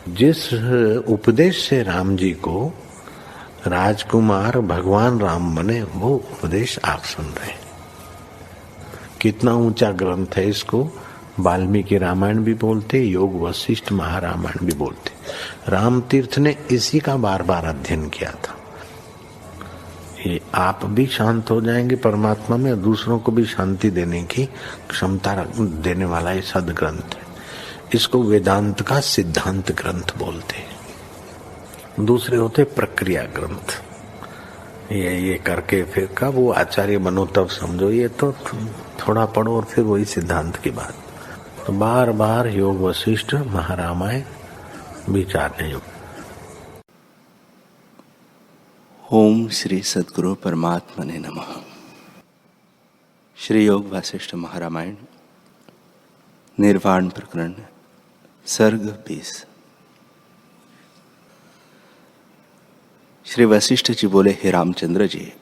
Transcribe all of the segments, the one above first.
जिस उपदेश से राम जी को राजकुमार भगवान राम बने, वो उपदेश आप सुन रहे हैं। कितना ऊंचा ग्रंथ है। इसको वाल्मीकि रामायण भी बोलते, योग वशिष्ठ महारामायण भी बोलते। राम तीर्थ ने इसी का बार बार अध्ययन किया था। ये आप भी शांत हो जाएंगे परमात्मा में, और दूसरों को भी शांति देने की क्षमता देने वाला ये सदग्रंथ है। इसको वेदांत का सिद्धांत ग्रंथ बोलते हैं। दूसरे होते प्रक्रिया ग्रंथ। ये करके फिर कब वो आचार्य बनो तब समझो, ये तो थोड़ा पढ़ो और फिर वही सिद्धांत की बात। तो बार बार योग वशिष्ठ महारामायण विचारने योग। ओम श्री सद्गुरु परमात्मने नमः। श्री योग वशिष्ठ महारामायण निर्वाण प्रकरण सर्ग 20। श्री वशिष्ठ जी बोले, हे रामचंद्र जी,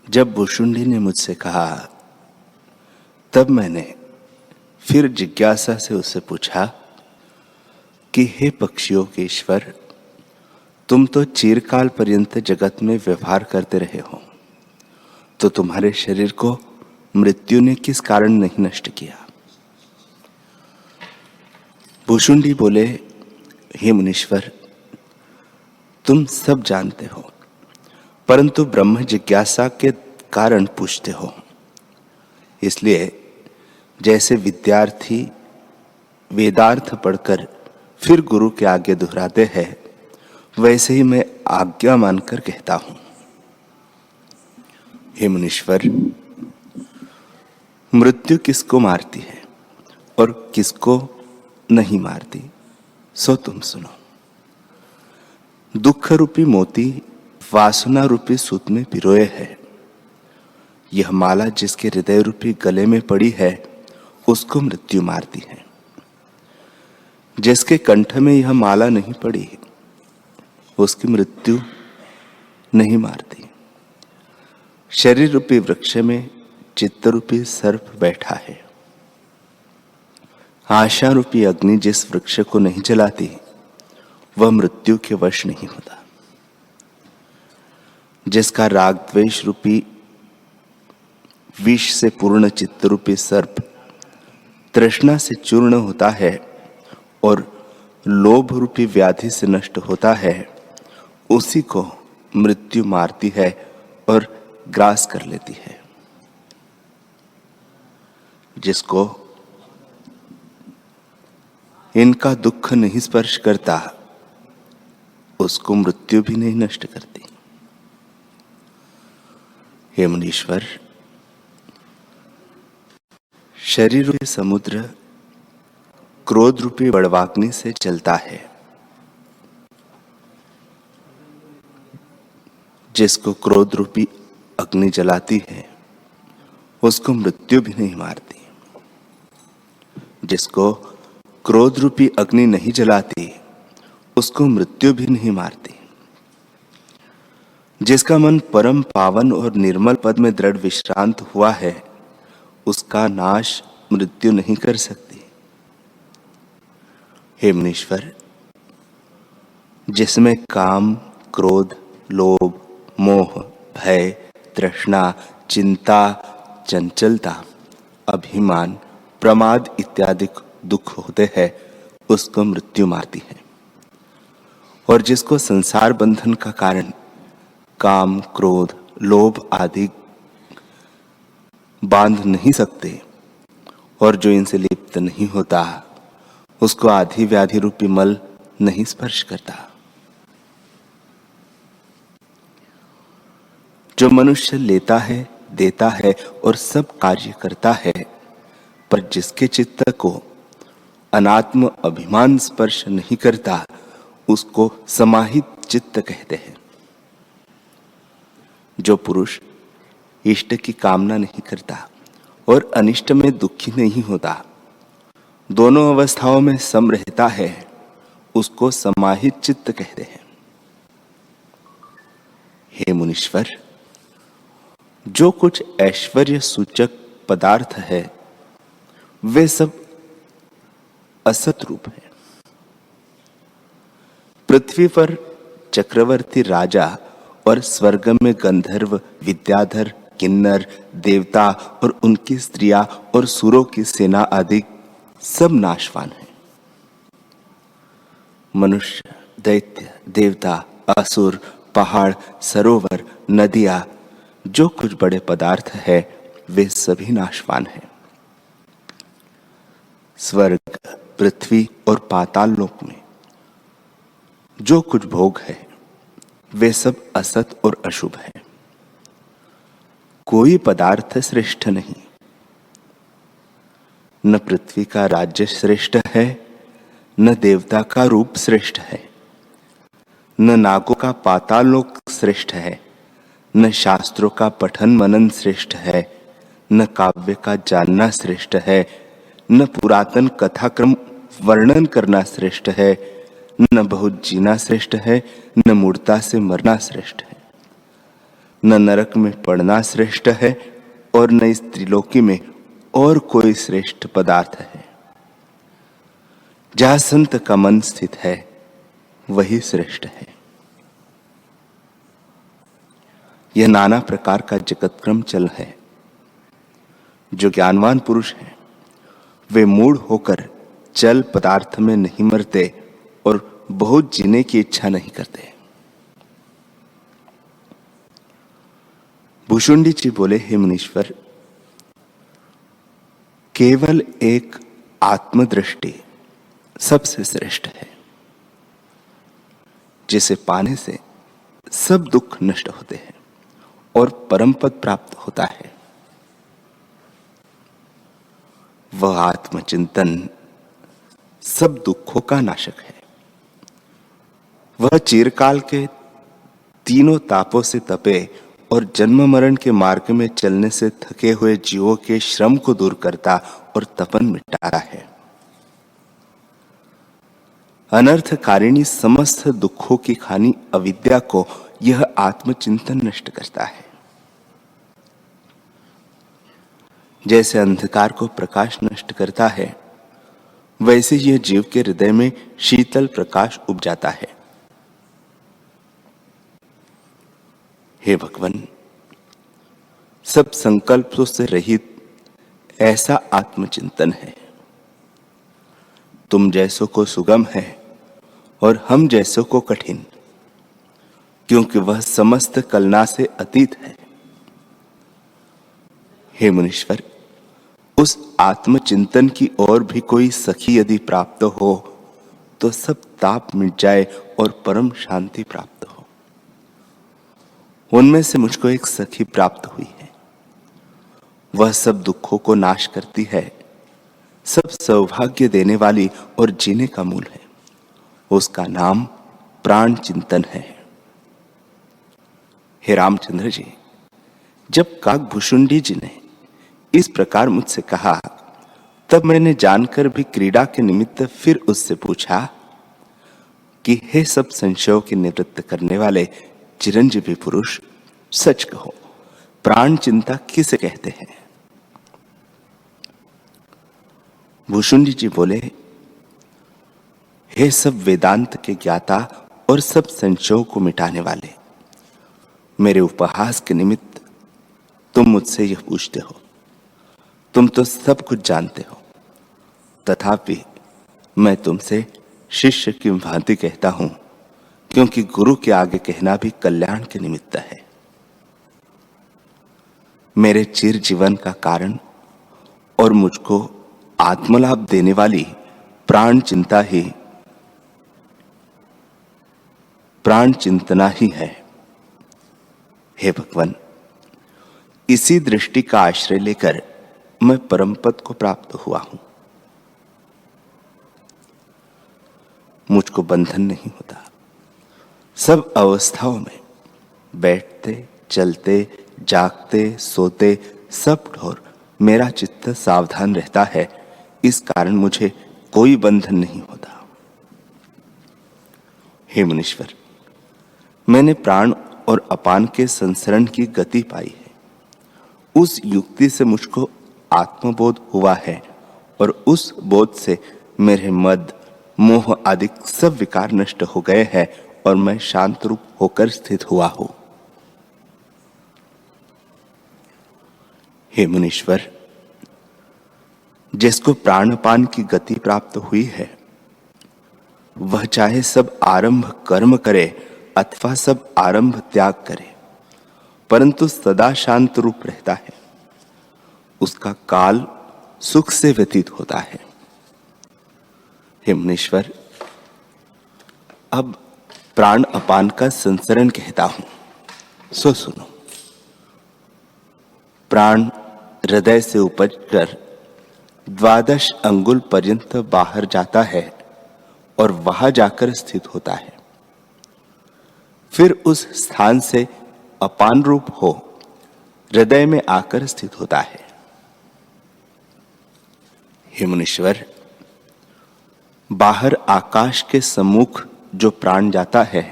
जब भुशुंडी ने मुझसे कहा तब मैंने फिर जिज्ञासा से उससे पूछा कि हे पक्षियों के ईश्वर, तुम तो चिरकाल पर्यंत जगत में व्यवहार करते रहे हो, तो तुम्हारे शरीर को मृत्यु ने किस कारण नहीं नष्ट किया? भुशुंडी बोले, हे मुनीश्वर, तुम सब जानते हो, परंतु ब्रह्म जिज्ञासा के कारण पूछते हो। इसलिए जैसे विद्यार्थी वेदार्थ पढ़कर फिर गुरु के आगे दोहराते हैं, वैसे ही मैं आज्ञा मानकर कहता हूं। हे मुनीश्वर, मृत्यु किसको मारती है और किसको नहीं मारती, सो तुम सुनो। दुख रूपी मोती वासना रूपी सूत में पिरोए है। यह माला जिसके हृदय रूपी गले में पड़ी है, उसको मृत्यु मारती है। जिसके कंठ में यह माला नहीं पड़ी, उसकी मृत्यु नहीं मारती। शरीर रूपी वृक्ष में चित्त रूपी सर्प बैठा है। आशा रूपी अग्नि जिस वृक्ष को नहीं जलाती, वह मृत्यु के वश नहीं होता। जिसका राग द्वेष रूपी विष से पूर्ण चित्त रूपी सर्प तृष्णा से चूर्ण होता है और लोभ रूपी व्याधि से नष्ट होता है, उसी को मृत्यु मारती है और ग्रास कर लेती है। जिसको इनका दुख नहीं स्पर्श करता, उसको मृत्यु भी नहीं नष्ट करती। हे मुनीश्वर, शरीर रूपी समुद्र क्रोध रूपी बड़वाग्नि से चलता है। जिसको क्रोध रूपी अग्नि जलाती है, उसको मृत्यु भी नहीं मारती। जिसको क्रोध रूपी अग्नि नहीं जलाती, उसको मृत्यु भी नहीं मारती। जिसका मन परम पावन और निर्मल पद में दृढ़ विश्रांत हुआ है, उसका नाश मृत्यु नहीं कर सकती। हे मुनीश्वर, जिसमें काम, क्रोध, लोभ, मोह, भय, तृष्णा, चिंता, चंचलता, अभिमान, प्रमाद इत्यादि दुख होते हैं, उसको मृत्यु मारती है। और जिसको संसार बंधन का कारण काम, क्रोध, लोभ आदि बांध नहीं सकते और जो इनसे लिप्त नहीं होता, उसको आधि व्याधि रूपी मल नहीं स्पर्श करता। जो मनुष्य लेता है, देता है और सब कार्य करता है, पर जिसके चित्त को अनात्म अभिमान स्पर्श नहीं करता, उसको समाहित चित्त कहते हैं। जो पुरुष इष्ट की कामना नहीं करता और अनिष्ट में दुखी नहीं होता, दोनों अवस्थाओं में सम रहता है, उसको समाहित चित्त कहते हैं। हे मुनीश्वर, जो कुछ ऐश्वर्य सूचक पदार्थ है, वे सब असत रूप है। पृथ्वी पर चक्रवर्ती राजा और स्वर्ग में गंधर्व, विद्याधर, किन्नर, देवता और उनकी स्त्रियां और सुरों की सेना आदि सब नाशवान हैं। मनुष्य, दैत्य, देवता, असुर, पहाड़, सरोवर, नदियां, जो कुछ बड़े पदार्थ है वे सभी नाशवान हैं। स्वर्ग, पृथ्वी और पाताल लोक में जो कुछ भोग है वे सब असत और अशुभ है। कोई पदार्थ श्रेष्ठ नहीं। न पृथ्वी का राज्य श्रेष्ठ है, न देवता का रूप श्रेष्ठ है, न नागों का पाताल लोक श्रेष्ठ है, न शास्त्रों का पठन मनन श्रेष्ठ है, न काव्य का जानना श्रेष्ठ है, न पुरातन कथाक्रम वर्णन करना श्रेष्ठ है, न बहुत जीना श्रेष्ठ है, न मूर्ता से मरना श्रेष्ठ है, न नरक में पड़ना श्रेष्ठ है और न इस त्रिलोकी में और कोई श्रेष्ठ पदार्थ है। जहां संत का मन स्थित है वही श्रेष्ठ है। यह नाना प्रकार का जगतक्रम चल है। जो ज्ञानवान पुरुष हैं वे मूढ़ होकर चल पदार्थ में नहीं मरते और बहुत जीने की इच्छा नहीं करते। भुशुंडी जी बोले, हे मुनीश्वर, केवल एक आत्मदृष्टि सबसे श्रेष्ठ है, जिसे पाने से सब दुख नष्ट होते हैं और परम पद प्राप्त होता है। वह आत्मचिंतन सब दुखों का नाशक है। वह चिरकाल के तीनों तापों से तपे और जन्म मरण के मार्ग में चलने से थके हुए जीवों के श्रम को दूर करता और तपन मिटाता है। अनर्थकारिणी समस्त दुखों की खानी अविद्या को यह आत्मचिंतन नष्ट करता है। जैसे अंधकार को प्रकाश नष्ट करता है, वैसे यह जीव के हृदय में शीतल प्रकाश उपजाता है। हे भगवान, सब संकल्पों से रहित ऐसा आत्मचिंतन है। तुम जैसों को सुगम है और हम जैसों को कठिन, क्योंकि वह समस्त कलना से अतीत है। हे मुनीश्वर, उस आत्मचिंतन की और भी कोई सखी यदि प्राप्त हो तो सब ताप मिट जाए और परम शांति प्राप्त हो। उनमें से मुझको एक सखी प्राप्त हुई है। वह सब दुखों को नाश करती है, सब सौभाग्य देने वाली और जीने का मूल है। उसका नाम प्राण चिंतन है। हे रामचंद्र जी, जब काकभूषुंडी जी ने इस प्रकार मुझसे कहा, तब मैंने जानकर भी क्रीड़ा के निमित्त फिर उससे पूछा कि हे सब संशयों की निवृत्त करने वाले चिरंजीवी पुरुष, सच कहो, प्राण चिंता किसे कहते हैं? भूषुंडी जी बोले, हे सब वेदांत के ज्ञाता और सब संशयों को मिटाने वाले, मेरे उपहास के निमित्त तुम मुझसे यह पूछते हो। तुम तो सब कुछ जानते हो, तथापि मैं तुमसे शिष्य की भांति कहता हूं, क्योंकि गुरु के आगे कहना भी कल्याण के निमित्त है। मेरे चिर जीवन का कारण और मुझको आत्मलाभ देने वाली प्राण चिंतना ही है। हे भगवान, इसी दृष्टि का आश्रय लेकर मैं परम पद को प्राप्त हुआ हूं। मुझको बंधन नहीं होता। सब अवस्थाओं में बैठते, चलते, जागते, सोते, सब ढोर मेरा चित्त सावधान रहता है। इस कारण मुझे कोई बंधन नहीं होता। हे मुनीश्वर, मैंने प्राण और अपान के संसरण की गति पाई है। उस युक्ति से मुझको आत्मबोध हुआ है और उस बोध से मेरे मद, मोह आदि सब विकार नष्ट हो गए हैं और मैं शांत रूप होकर स्थित हुआ हूं। हे मुनीश्वर, जिसको प्राणपान की गति प्राप्त हुई है, वह चाहे सब आरंभ कर्म करे अथवा सब आरंभ त्याग करे, परंतु सदा शांत रूप रहता है। उसका काल सुख से व्यतीत होता है। हे मुनीश्वर, अब प्राण अपान का संसरण कहता हूं, सो सुनो। प्राण हृदय से उपजकर 12 अंगुल पर्यंत बाहर जाता है और वहां जाकर स्थित होता है। फिर उस स्थान से अपान रूप हो हृदय में आकर स्थित होता है। हे मुनीश्वर, बाहर आकाश के सम्मुख जो प्राण जाता है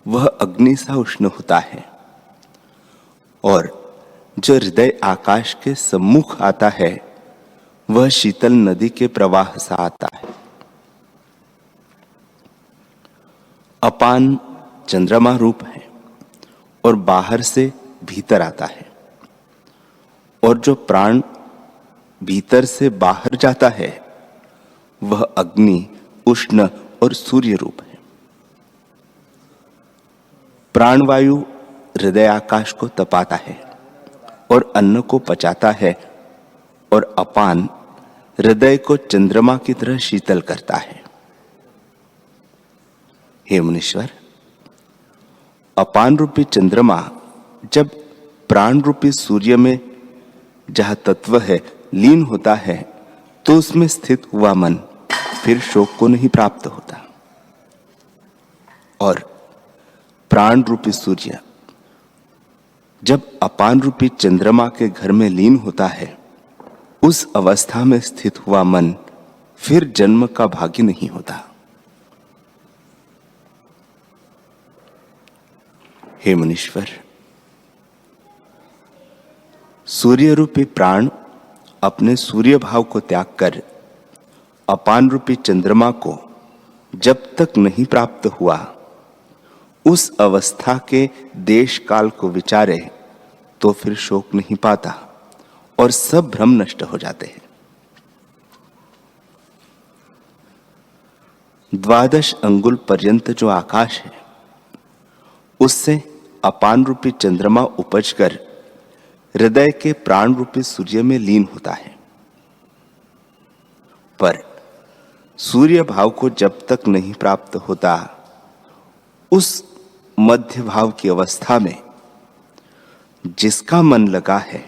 वह अग्नि सा उष्ण होता है, और जो हृदय आकाश के सम्मुख आता है वह शीतल नदी के प्रवाह सा आता है। अपान चंद्रमा रूप है और बाहर से भीतर आता है, और जो प्राण भीतर से बाहर जाता है वह अग्नि, उष्ण और सूर्य रूप है। प्राणवायु हृदय आकाश को तपाता है और अन्न को पचाता है, और अपान हृदय को चंद्रमा की तरह शीतल करता है। हे मुनीश्वर, अपान रूपी चंद्रमा जब प्राण रूपी सूर्य में जहां तत्व है लीन होता है तो उसमें स्थित हुआ मन फिर शोक को नहीं प्राप्त होता, और प्राण रूपी सूर्य जब अपान रूपी चंद्रमा के घर में लीन होता है उस अवस्था में स्थित हुआ मन फिर जन्म का भागी नहीं होता। हे मुनीश्वर, सूर्य रूपी प्राण अपने सूर्य भाव को त्याग कर अपान रूपी चंद्रमा को जब तक नहीं प्राप्त हुआ उस अवस्था के देश काल को विचारे तो फिर शोक नहीं पाता और सब भ्रम नष्ट हो जाते हैं। 12 अंगुल पर्यंत जो आकाश है उससे अपान रूपी चंद्रमा उपजकर हृदय के प्राण रूपी सूर्य में लीन होता है, पर सूर्य भाव को जब तक नहीं प्राप्त होता उस मध्य भाव की अवस्था में जिसका मन लगा है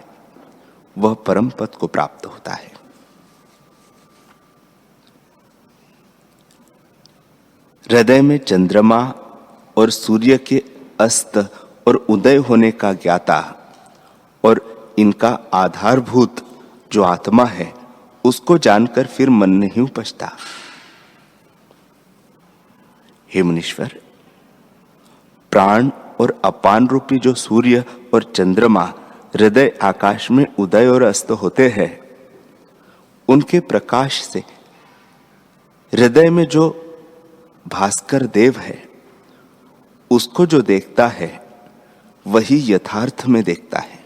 वह परम पद को प्राप्त होता है। हृदय में चंद्रमा और सूर्य के अस्त और उदय होने का ज्ञाता और इनका आधारभूत जो आत्मा है उसको जानकर फिर मन नहीं उपजता। हे मुनीश्वर, प्राण और अपान रूपी जो सूर्य और चंद्रमा हृदय आकाश में उदय और अस्त होते हैं उनके प्रकाश से हृदय में जो भास्कर देव है उसको जो देखता है वही यथार्थ में देखता है।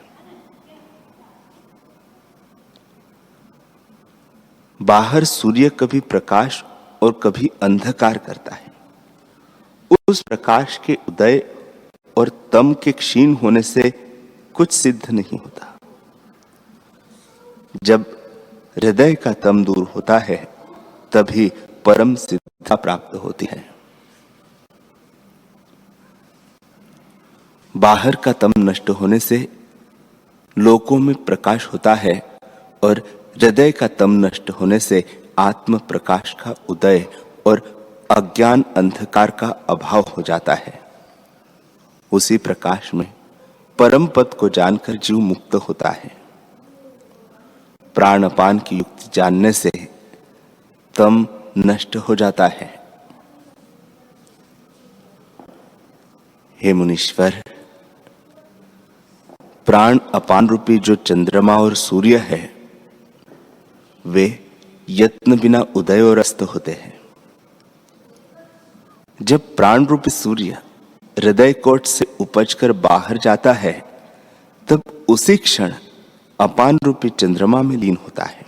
बाहर सूर्य कभी प्रकाश और कभी अंधकार करता है। उस प्रकाश के उदय और तम के क्षीण होने से कुछ सिद्ध नहीं होता। जब हृदय का तम दूर होता है तभी परम सिद्धता प्राप्त होती है। बाहर का तम नष्ट होने से लोकों में प्रकाश होता है और हृदय का तम नष्ट होने से आत्म प्रकाश का उदय और अज्ञान अंधकार का अभाव हो जाता है। उसी प्रकाश में परम पद को जानकर जीव मुक्त होता है। प्राणपान की युक्ति जानने से तम नष्ट हो जाता है। हे मुनीश्वर, प्राण अपान रूपी जो चंद्रमा और सूर्य है वे यत्न बिना उदय और अस्त होते हैं। जब प्राण रूपी सूर्य हृदय कोट से उपजकर बाहर जाता है, तब उसी क्षण अपान रूपी चंद्रमा में लीन होता है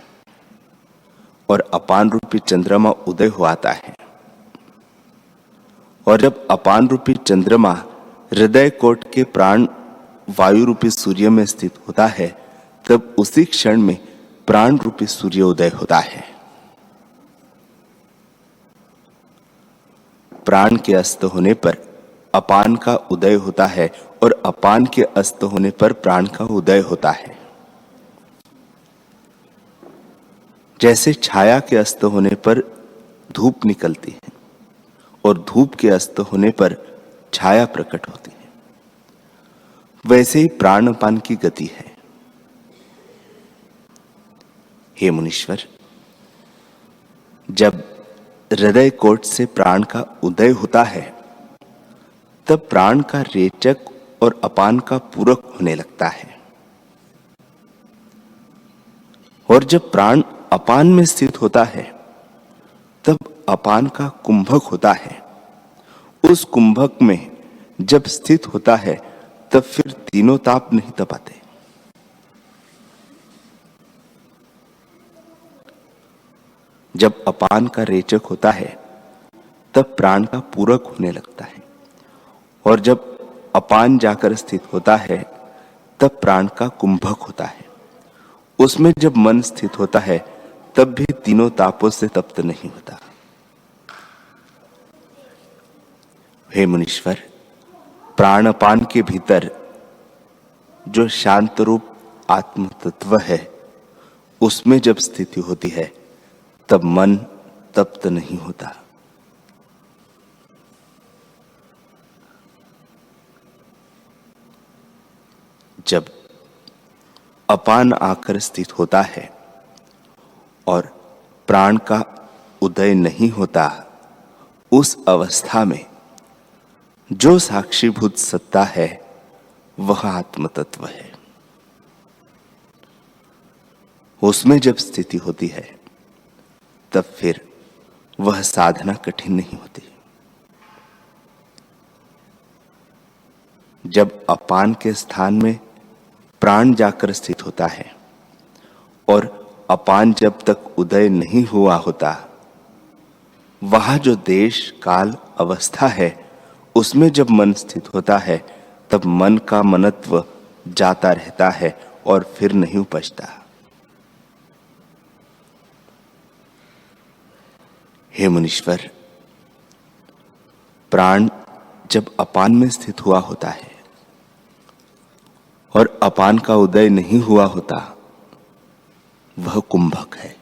और अपान रूपी चंद्रमा उदय हो आता है। और जब अपान रूपी चंद्रमा हृदय कोट के प्राण वायु रूपी सूर्य में स्थित होता है, तब उसी क्षण में प्राण रूपी सूर्य उदय होता है। प्राण के अस्त होने पर अपान का उदय होता है और अपान के अस्त होने पर प्राण का उदय होता है। जैसे छाया के अस्त होने पर धूप निकलती है और धूप के अस्त होने पर छाया प्रकट होती है, वैसे ही प्राण अपान की गति है। हे मुनीश्वर, जब हृदय कोट से प्राण का उदय होता है, तब प्राण का रेचक और अपान का पूरक होने लगता है। और जब प्राण अपान में स्थित होता है, तब अपान का कुंभक होता है। उस कुंभक में जब स्थित होता है, तब फिर तीनों ताप नहीं तपाते। जब अपान का रेचक होता है, तब प्राण का पूरक होने लगता है। और जब अपान जाकर स्थित होता है, तब प्राण का कुंभक होता है। उसमें जब मन स्थित होता है, तब भी तीनों तापों से तप्त नहीं होता। हे मुनीश्वर, प्राण अपान के भीतर जो शांत रूप आत्म तत्व है, उसमें जब स्थिति होती है, तब मन तप्त नहीं होता। जब अपान आकर स्थित होता है और प्राण का उदय नहीं होता, उस अवस्था में जो साक्षीभूत सत्ता है, वह आत्म तत्व है। उसमें जब स्थिति होती है, तब फिर वह साधना कठिन नहीं होती। जब अपान के स्थान में प्राण जाकर स्थित होता है और अपान जब तक उदय नहीं हुआ होता, वहां जो देश काल अवस्था है, उसमें जब मन स्थित होता है, तब मन का मनत्व जाता रहता है और फिर नहीं उपजता। हे मुनीश्वर, प्राण जब अपान में स्थित हुआ होता है और अपान का उदय नहीं हुआ होता, वह कुंभक है।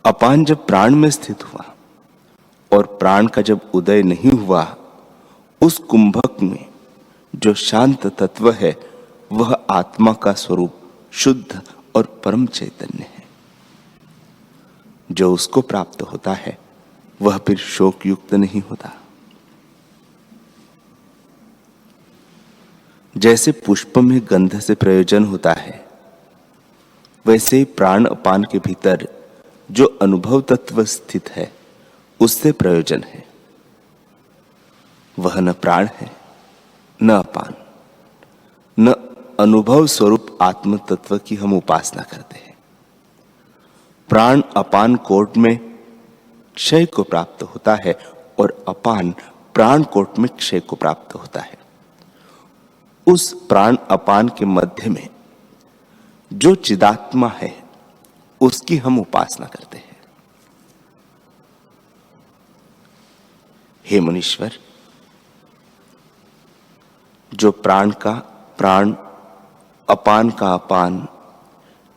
अपान जब प्राण में स्थित हुआ और प्राण का जब उदय नहीं हुआ, उस कुंभक में जो शांत तत्व है, वह आत्मा का स्वरूप शुद्ध और परम चैतन्य है। जो उसको प्राप्त होता है, वह फिर शोक युक्त नहीं होता। जैसे पुष्प में गंध से प्रयोजन होता है, वैसे ही प्राण अपान के भीतर जो अनुभव तत्व स्थित है, उससे प्रयोजन है। वह न प्राण है, न अपान, न अनुभव स्वरूप आत्म तत्व की हम उपासना करते हैं। प्राण अपान कोट में क्षय को प्राप्त होता है और अपान प्राण कोट में क्षय को प्राप्त होता है। उस प्राण अपान के मध्य में जो चिदात्मा है, उसकी हम उपासना करते हैं। हे मुनीश्वर, जो प्राण का प्राण, अपान का अपान,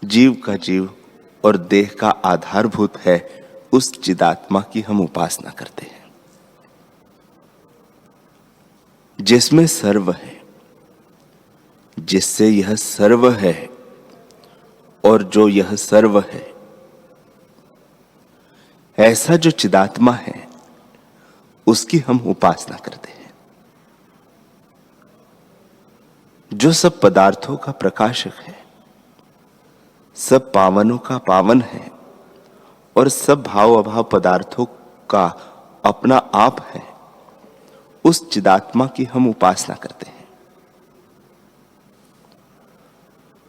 जीव का जीव और देह का आधारभूत है, उस चिदात्मा की हम उपासना करते हैं। जिसमें सर्व है, जिससे यह सर्व है और जो यह सर्व है, ऐसा जो चिदात्मा है, उसकी हम उपासना करते हैं। जो सब पदार्थों का प्रकाशक है, सब पावनों का पावन है और सब भाव अभाव पदार्थों का अपना आप है, उस चिदात्मा की हम उपासना करते हैं।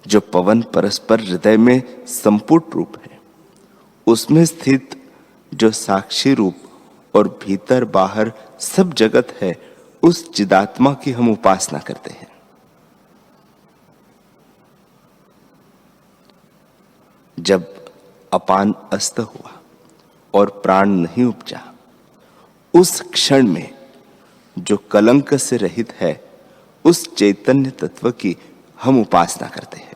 जो पवन परस्पर हृदय में संपुट रूप है, उसमें स्थित जो साक्षी रूप और भीतर बाहर सब जगत है, उस चिदात्मा की हम उपासना करते हैं। जब अपान अस्त हुआ और प्राण नहीं उपजा, उस क्षण में जो कलंक से रहित है, उस चैतन्य तत्व की हम उपासना करते हैं।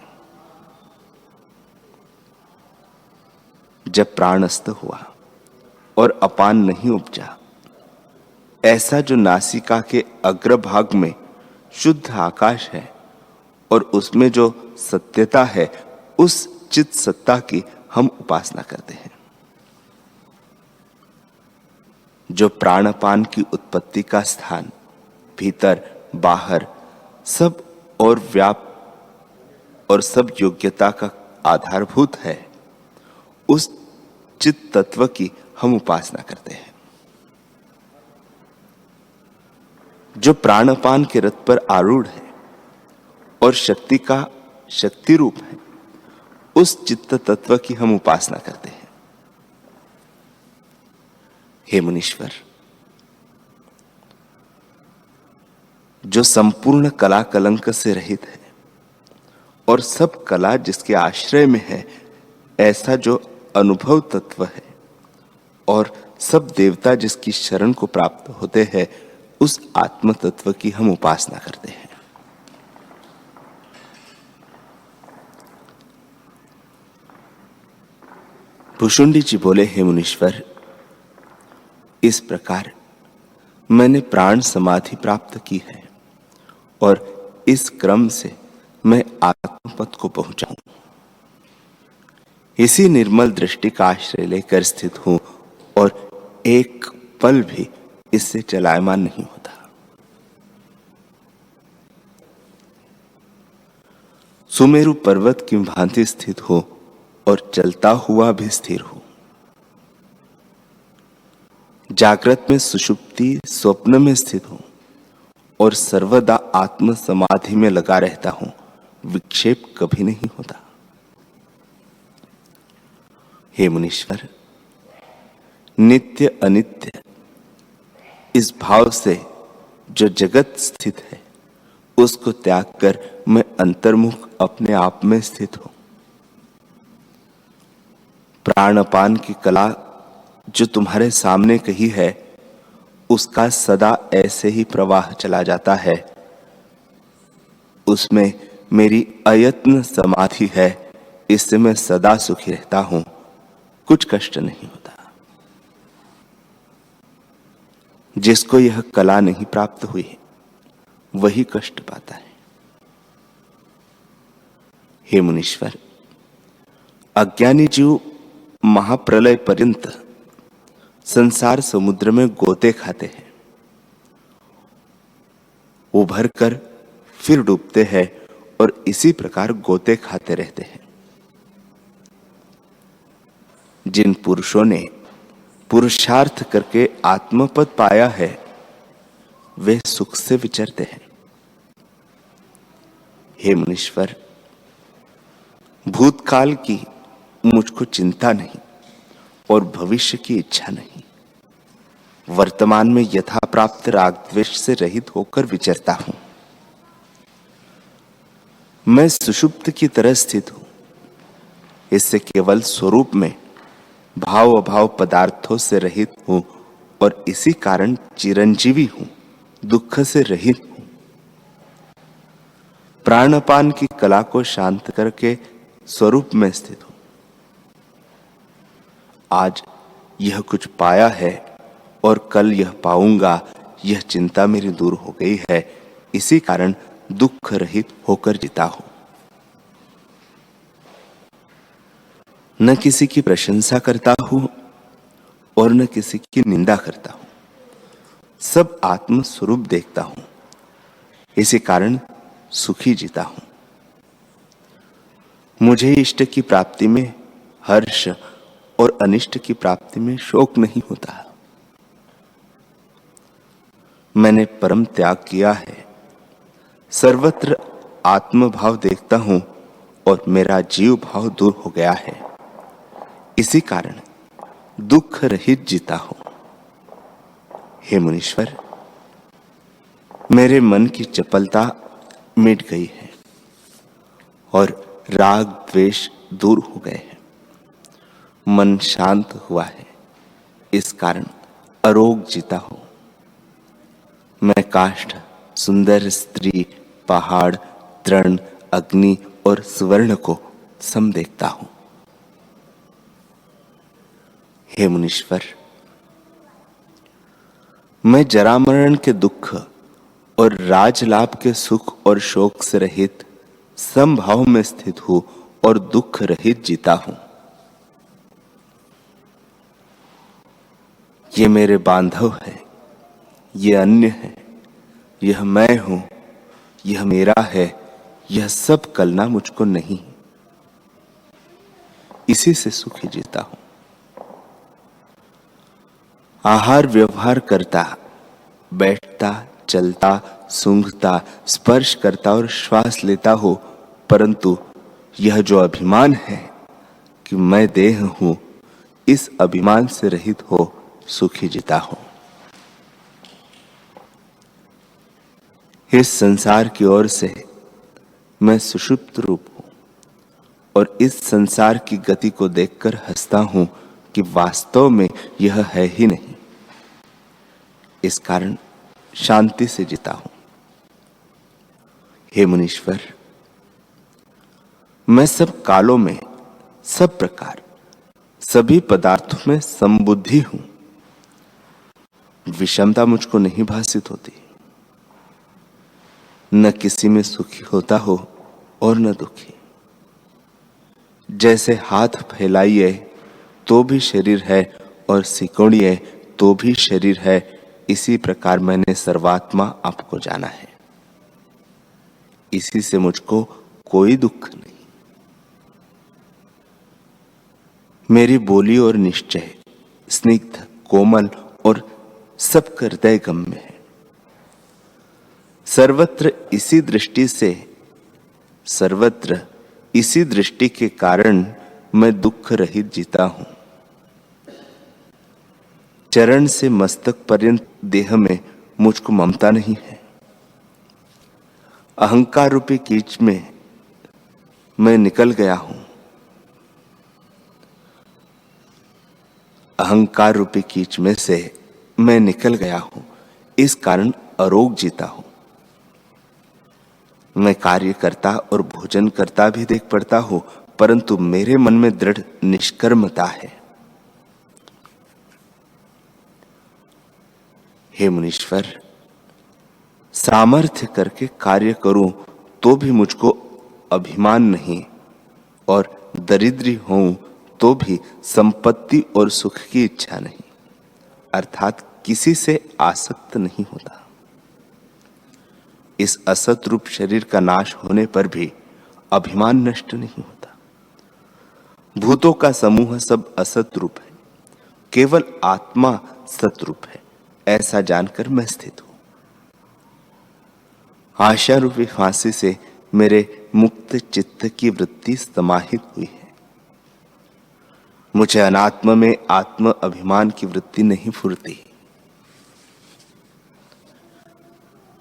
जब प्राण अस्त हुआ और अपान नहीं उपजा, ऐसा जो नासिका के अग्रभाग में शुद्ध आकाश है और उसमें जो सत्यता है, उस चित सत्ता की हम उपासना करते हैं। जो प्राणपान की उत्पत्ति का स्थान, भीतर बाहर सब और व्याप और सब योग्यता का आधारभूत है, उस चित तत्व की हम उपासना करते हैं। जो प्राणपान के रथ पर आरूढ़ है और शक्ति का शक्ति रूप है, उस चित्त तत्व की हम उपासना करते हैं। हे मुनीश्वर, जो संपूर्ण कला कलंक से रहित है और सब कला जिसके आश्रय में है, ऐसा जो अनुभव तत्व है और सब देवता जिसकी शरण को प्राप्त होते हैं, उस आत्म तत्व की हम उपासना करते हैं। भुशुंडी जी बोले, हे मुनीश्वर, इस प्रकार मैंने प्राण समाधि प्राप्त की है और इस क्रम से मैं आत्मपद को पहुंचा हूं। इसी निर्मल दृष्टि का आश्रय लेकर स्थित हूं और एक पल भी इससे चलायमान नहीं होता। सुमेरु पर्वत की भांति स्थित हो और चलता हुआ भी स्थिर हो। जागृत में सुषुप्ति, स्वप्न में स्थित हूं और सर्वदा आत्म समाधि में लगा रहता हूं, विक्षेप कभी नहीं होता। हे मुनीश्वर, नित्य अनित्य इस भाव से जो जगत स्थित है, उसको त्याग कर मैं अंतर्मुख अपने आप में स्थित हूं। प्राणपान की कला जो तुम्हारे सामने कही है, उसका सदा ऐसे ही प्रवाह चला जाता है। उसमें मेरी अयत्न समाधि है, इससे मैं सदा सुखी रहता हूं, कुछ कष्ट नहीं होता। जिसको यह कला नहीं प्राप्त हुई, वही कष्ट पाता है। हे मुनीश्वर, अज्ञानी जीव महाप्रलय पर्यंत संसार समुद्र में गोते खाते हैं, उभर कर फिर डूबते हैं और इसी प्रकार गोते खाते रहते हैं। जिन पुरुषों ने पुरुषार्थ करके आत्मपद पाया है, वे सुख से विचरते हैं। हे मुनीश्वर, भूतकाल की मुझको चिंता नहीं और भविष्य की इच्छा नहीं। वर्तमान में यथा प्राप्त राग द्वेष से रहित होकर विचरता हूं। मैं सुषुप्त की तरह स्थित हूं। इससे केवल स्वरूप में भाव अभाव पदार्थों से रहित हूं और इसी कारण चिरंजीवी हूं, दुख से रहित हूं। प्राणपान की कला को शांत करके स्वरूप में स्थित हूं। आज यह कुछ पाया है और कल यह पाऊंगा, यह चिंता मेरी दूर हो गई है। इसी कारण दुख रहित होकर जीता हूं। न किसी की प्रशंसा करता हूं और न किसी की निंदा करता हूं। सब आत्म स्वरूप देखता हूं। इसी कारण सुखी जीता हूं। मुझे इष्ट की प्राप्ति में हर्ष और अनिष्ट की प्राप्ति में शोक नहीं होता। मैंने परम त्याग किया है, सर्वत्र आत्मभाव देखता हूं और मेरा जीव भाव दूर हो गया है। इसी कारण दुख रहित जीता हूं। हे मुनीश्वर, मेरे मन की चपलता मिट गई है और राग द्वेष दूर हो गए हैं। मन शांत हुआ है, इस कारण अरोग जीता हूं। मैं काष्ठ, सुंदर स्त्री, पहाड़, तृण, अग्नि और सुवर्ण को सम देखता हूं। हे मुनीश्वर, मैं जरा मरण के दुख और राजलाभ के सुख और शोक से रहित समभाव में स्थित हूं और दुख रहित जीता हूं। ये मेरे बांधव है, ये अन्य है, यह मैं हूं, यह मेरा है, यह सब कलना मुझको नहीं। इसी से सुखी जीता हूं। आहार व्यवहार करता, बैठता, चलता, सूंघता, स्पर्श करता और श्वास लेता हो, परंतु यह जो अभिमान है कि मैं देह हूं, इस अभिमान से रहित हो सुखी जीता हूं। इस संसार की ओर से मैं सुषुप्त रूप हूं और इस संसार की गति को देखकर हंसता हूं कि वास्तव में यह है ही नहीं। इस कारण शांति से जीता हूं। हे मुनीश्वर, मैं सब कालों में, सब प्रकार, सभी पदार्थों में समबुद्धि हूं। विषमता मुझको नहीं भासित होती। न किसी में सुखी होता हो और न दुखी। जैसे हाथ फैलाइए तो भी शरीर है और सिकोड़िए तो भी शरीर है, इसी प्रकार मैंने सर्वात्मा आपको जाना है। इसी से मुझको कोई दुख नहीं। मेरी बोली और निश्चय स्निग्ध, कोमल और सब हृदय गम्य है। सर्वत्र इसी दृष्टि के कारण मैं दुख रहित जीता हूं। चरण से मस्तक पर्यंत देह में मुझको ममता नहीं है। अहंकार रूपी कीच में मैं निकल गया हूं। अहंकार रूपी कीच में से मैं निकल गया हूं, इस कारण अरोग जीता हूं। मैं कार्य करता और भोजन करता भी देख पड़ता हूं, परंतु मेरे मन में दृढ़ निष्कर्मता है। हे मुनीश्वर, सामर्थ्य करके कार्य करूं तो भी मुझको अभिमान नहीं, और दरिद्री हूं तो भी संपत्ति और सुख की इच्छा नहीं, अर्थात किसी से आसक्त नहीं होता। इस असत रूप शरीर का नाश होने पर भी अभिमान नष्ट नहीं होता। भूतों का समूह सब असत रूप है, केवल आत्मा सतरूप है, ऐसा जानकर मैं स्थित हूं। आशा रूपी फांसी से मेरे मुक्त चित्त की वृत्ति समाहित हुई है। मुझे अनात्म में आत्म अभिमान की वृत्ति नहीं फुरती।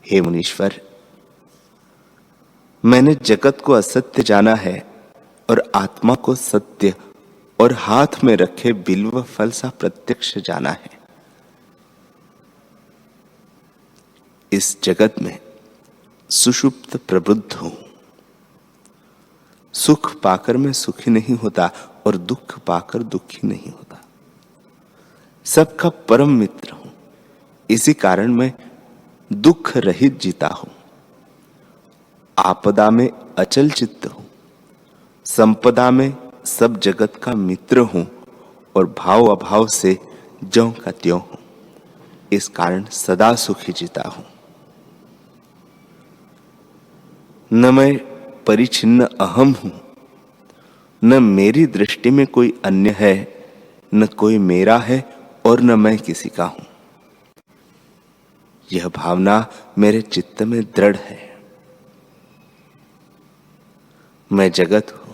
हे मुनीश्वर, मैंने जगत को असत्य जाना है और आत्मा को सत्य और हाथ में रखे बिल्व फल सा प्रत्यक्ष जाना है। इस जगत में सुषुप्त प्रबुद्ध हूं। सुख पाकर मैं सुखी नहीं होता और दुख पाकर दुखी नहीं होता। सबका परम मित्र हूं, इसी कारण मैं दुख रहित जीता हूं। आपदा में अचल चित्त हूं, संपदा में सब जगत का मित्र हूं और भाव अभाव से ज्यों का त्यों हूं। इस कारण सदा सुखी जीता हूं। न मैं परिचिन्न अहम हूं, न मेरी दृष्टि में कोई अन्य है, न कोई मेरा है और न मैं किसी का हूं। यह भावना मेरे चित्त में दृढ़ है। मैं जगत हूं,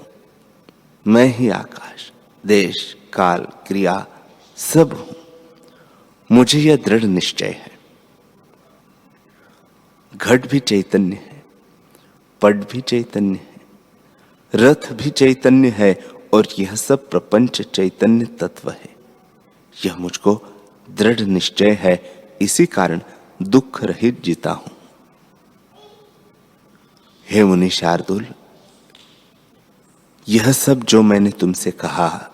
मैं ही आकाश, देश, काल, क्रिया सब हूं। मुझे यह दृढ़ निश्चय है। घट भी चैतन्य है, पट भी चैतन्य है, रथ भी चैतन्य है और यह सब प्रपंच चैतन्य तत्व है। यह मुझको दृढ़ निश्चय है, इसी कारण दुख रहित जीता हूं। हे मुनि शार्दुल, यह सब जो मैंने तुमसे कहा,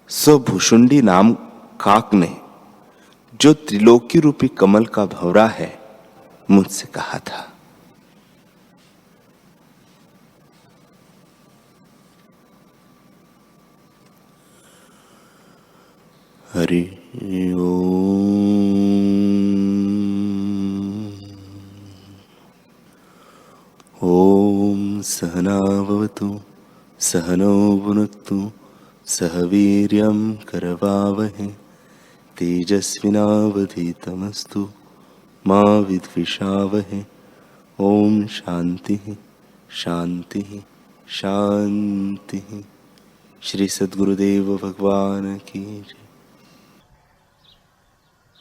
सो भुषुंडी नाम काक ने, जो त्रिलोकी रूपी कमल का भंवरा है, मुझसे कहा था। हरि ओम सहना भवतु सहनौ भुनक्तु सह वीर्यं करवावहै तेजस्विनावधीतमस्तु मा विद्विषावहै। ओम शांति शांति शांति। श्री सद्गुरुदेव भगवान की जय।